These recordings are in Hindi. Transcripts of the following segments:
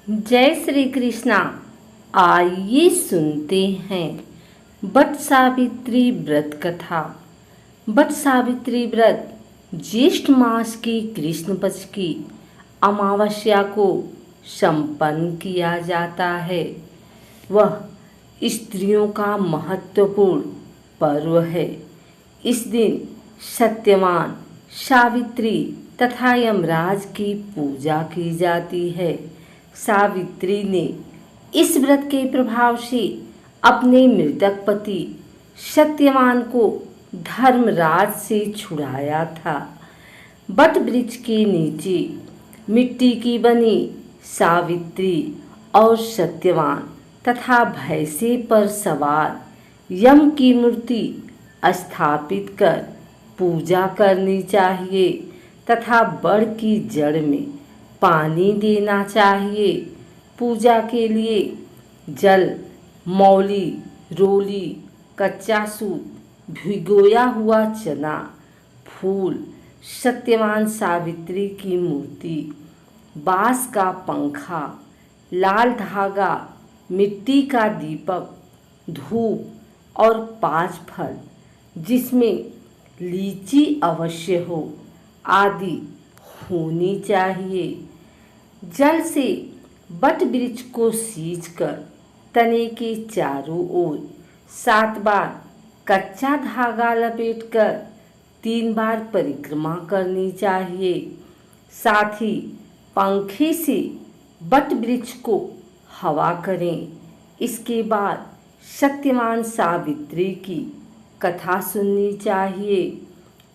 जय श्री कृष्णा। आइए सुनते हैं बट सावित्री व्रत कथा। बट सावित्री व्रत ज्येष्ठ मास की कृष्ण पक्ष की अमावस्या को संपन्न किया जाता है। वह स्त्रियों का महत्वपूर्ण पर्व है। इस दिन सत्यवान, सावित्री तथा यमराज की पूजा की जाती है। सावित्री ने इस व्रत के प्रभाव से अपने मृतक पति सत्यवान को धर्मराज से छुड़ाया था। बट वृक्ष के नीचे मिट्टी की बनी सावित्री और सत्यवान तथा भैंसे पर सवार यम की मूर्ति स्थापित कर पूजा करनी चाहिए तथा बड़ की जड़ में पानी देना चाहिए। पूजा के लिए जल, मौली, रोली, कच्चा सूत, भिगोया हुआ चना, फूल, सत्यवान सावित्री की मूर्ति, बांस का पंखा, लाल धागा, मिट्टी का दीपक, धूप और 5 फल जिसमें लीची अवश्य हो आदि होनी चाहिए। जल से बट वृक्ष को सींचकर तने के चारों ओर 7 बार कच्चा धागा लपेटकर 3 बार परिक्रमा करनी चाहिए। साथ ही पंखे से बट वृक्ष को हवा करें। इसके बाद सत्यवान सावित्री की कथा सुननी चाहिए।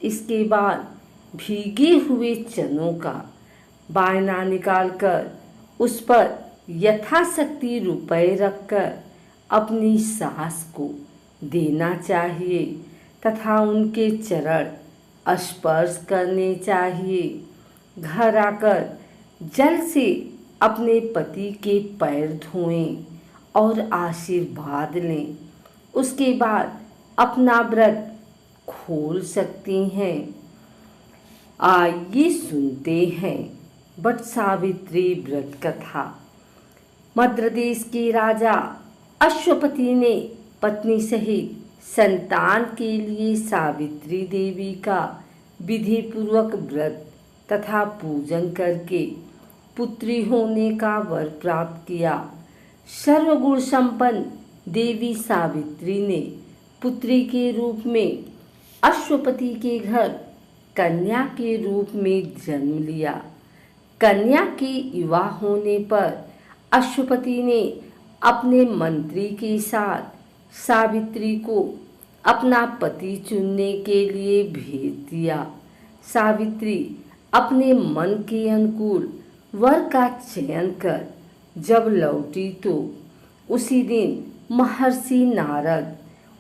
इसके बाद भीगे हुए चनों का बायना निकालकर उस पर यथाशक्ति रुपए रखकर अपनी सास को देना चाहिए तथा उनके चरण स्पर्श करने चाहिए। घर आकर जल से अपने पति के पैर धोएं और आशीर्वाद लें। उसके बाद अपना व्रत खोल सकती हैं। आइए सुनते हैं बट सावित्री व्रत कथा। मध्य देश के राजा अश्वपति ने पत्नी सहित संतान के लिए सावित्री देवी का विधि पूर्वक व्रत तथा पूजन करके पुत्री होने का वर प्राप्त किया। सर्वगुण संपन्न देवी सावित्री ने पुत्री के रूप में अश्वपति के घर कन्या के रूप में जन्म लिया। कन्या के विवाह होने पर अश्वपति ने अपने मंत्री के साथ सावित्री को अपना पति चुनने के लिए भेज दिया। सावित्री अपने मन के अनुकूल वर का चयन कर जब लौटी तो उसी दिन महर्षि नारद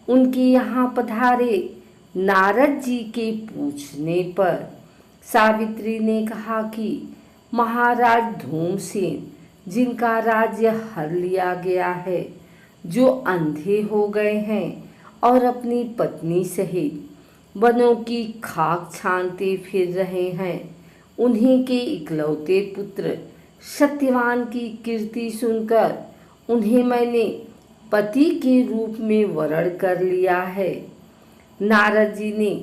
उनके यहाँ पधारे। नारद जी के पूछने पर सावित्री ने कहा कि महाराज धूमसेन, जिनका राज्य हर लिया गया है, जो अंधे हो गए हैं और अपनी पत्नी सहित वनों की खाक छानते फिर रहे हैं, उन्हीं के इकलौते पुत्र सत्यवान की कीर्ति सुनकर उन्हें मैंने पति के रूप में वरण कर लिया है। नारद जी ने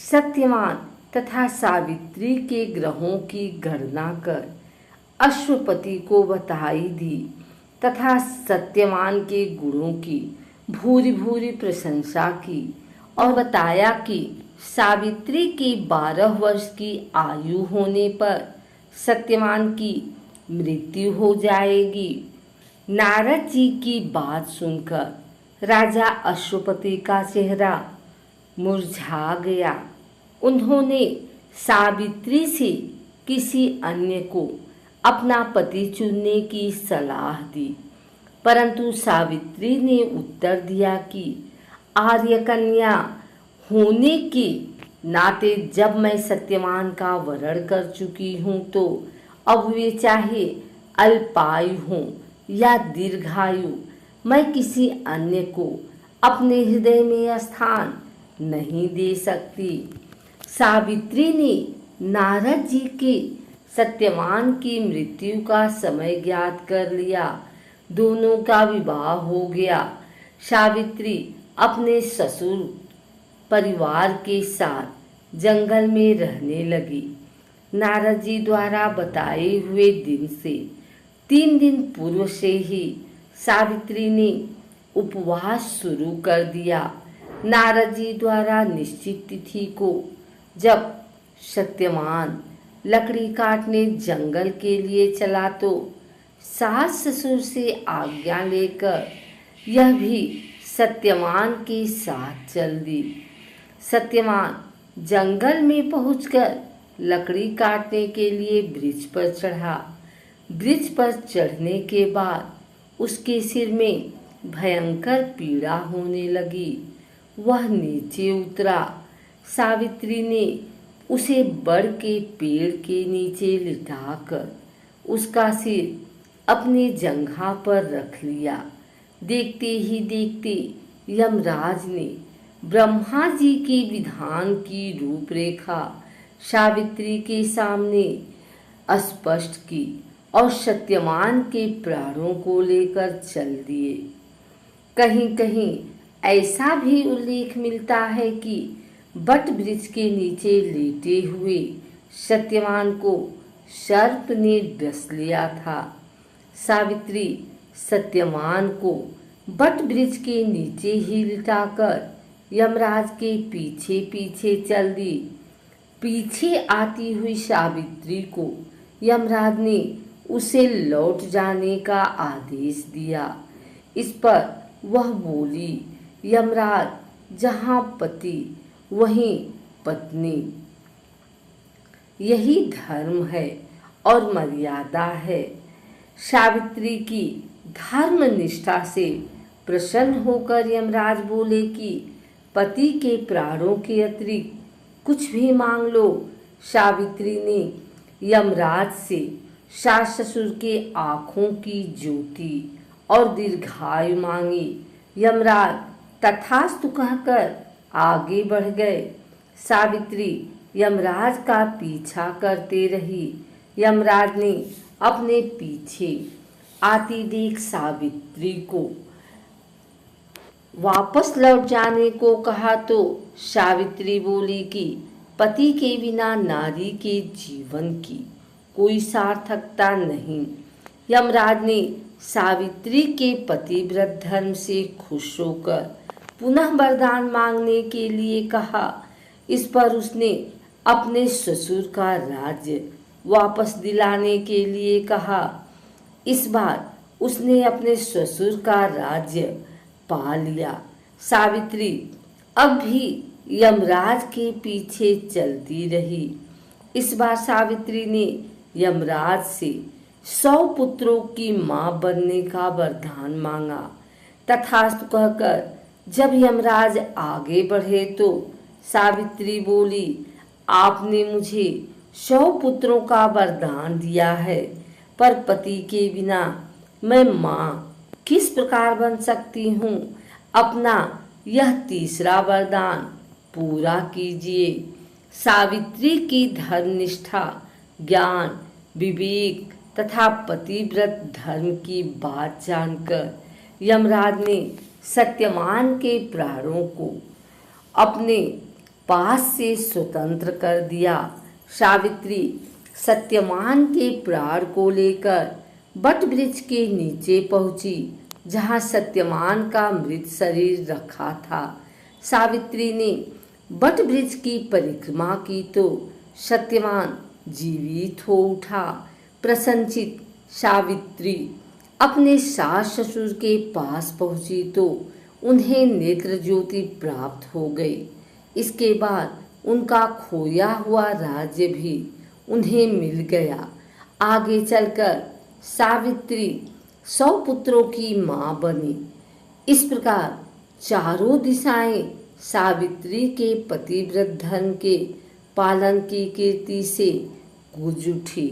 सत्यवान तथा सावित्री के ग्रहों की गणना कर अश्वपति को बधाई दी तथा सत्यवान के गुणों की भूरी भूरी प्रशंसा की और बताया कि सावित्री की 12 वर्ष की आयु होने पर सत्यवान की मृत्यु हो जाएगी। नारद जी की बात सुनकर राजा अश्वपति का चेहरा मुरझा गया। उन्होंने सावित्री से किसी अन्य को अपना पति चुनने की सलाह दी, परंतु सावित्री ने उत्तर दिया कि आर्य कन्या होने के नाते जब मैं सत्यवान का वरण कर चुकी हूँ तो अब वे चाहे अल्पायु हों या दीर्घायु, मैं किसी अन्य को अपने हृदय में स्थान नहीं दे सकती। सावित्री ने नारद जी के सत्यवान की मृत्यु का समय ज्ञात कर लिया। दोनों का विवाह हो गया। सावित्री अपने ससुर परिवार के साथ जंगल में रहने लगी। नारद जी द्वारा बताए हुए दिन से 3 दिन पूर्व से ही सावित्री ने उपवास शुरू कर दिया। नारद जी द्वारा निश्चित तिथि को जब सत्यवान लकड़ी काटने जंगल के लिए चला तो सास ससुर से आज्ञा लेकर यह भी सत्यवान के साथ चल दी। सत्यवान जंगल में पहुंचकर लकड़ी काटने के लिए वृक्ष पर चढ़ा। वृक्ष पर चढ़ने के बाद उसके सिर में भयंकर पीड़ा होने लगी। वह नीचे उतरा। सावित्री ने उसे बड़ के पेड़ के नीचे लिटाकर उसका सिर अपनी जंघा पर रख लिया। देखते ही देखते यमराज ने ब्रह्मा जी के विधान की रूपरेखा सावित्री के सामने स्पष्ट की और सत्यवान के प्राणों को लेकर चल दिए। कहीं कहीं ऐसा भी उल्लेख मिलता है कि बट वृक्ष के नीचे लेटे हुए सत्यवान को सर्प ने डस लिया था। सावित्री सत्यवान को बट वृक्ष के नीचे ही लिटाकर यमराज के पीछे पीछे चल दी। पीछे आती हुई सावित्री को यमराज ने उसे लौट जाने का आदेश दिया। इस पर वह बोली, यमराज जहाँ पति वहीं पत्नी, यही धर्म है और मर्यादा है। सावित्री की धर्म निष्ठा से प्रसन्न होकर यमराज बोले कि पति के प्राणों के अतिरिक्त कुछ भी मांग लो। सावित्री ने यमराज से सास ससुर के आँखों की ज्योति और दीर्घायु मांगी। यमराज तथास्तु कहकर आगे बढ़ गए। सावित्री यमराज का पीछा करते रही। यमराज ने अपने पीछे आती देख सावित्री को वापस लौट जाने को कहा तो सावित्री बोली कि पति के बिना नारी के जीवन की कोई सार्थकता नहीं। यमराज ने सावित्री के पतिव्रत धर्म से खुश होकर पुनः वरदान मांगने के लिए कहा। इस पर उसने अपने ससुर का राज्य वापस दिलाने के लिए कहा। इस बार उसने अपने ससुर का राज्य पा लिया। सावित्री अब भी यमराज के पीछे चलती रही। इस बार सावित्री ने यमराज से 100 पुत्रों की मां बनने का वरदान मांगा। तथास्तु कहकर जब यमराज आगे बढ़े तो सावित्री बोली, आपने मुझे 100 पुत्रों का वरदान दिया है, पर पति के बिना मैं मां किस प्रकार बन सकती हूँ। अपना यह तीसरा वरदान पूरा कीजिए। सावित्री की धर्मनिष्ठा, ज्ञान, विवेक तथा पतिव्रत धर्म की बात जानकर यमराज ने सत्यवान के प्राणों को अपने पास से स्वतंत्र कर दिया। सावित्री सत्यवान के प्राण को लेकर बट वृक्ष के नीचे पहुंची, जहां सत्यवान का मृत शरीर रखा था। सावित्री ने बट वृक्ष की परिक्रमा की तो सत्यवान जीवित हो उठा। प्रसन्नचित सावित्री अपने सास ससुर के पास पहुंची तो उन्हें नेत्र ज्योति प्राप्त हो गई। इसके बाद उनका खोया हुआ राज्य भी उन्हें मिल गया। आगे चलकर सावित्री 100 पुत्रों की मां बनी। इस प्रकार चारों दिशाएं सावित्री के पतिव्रत धर्म के पालन की कीर्ति से गूंज उठी।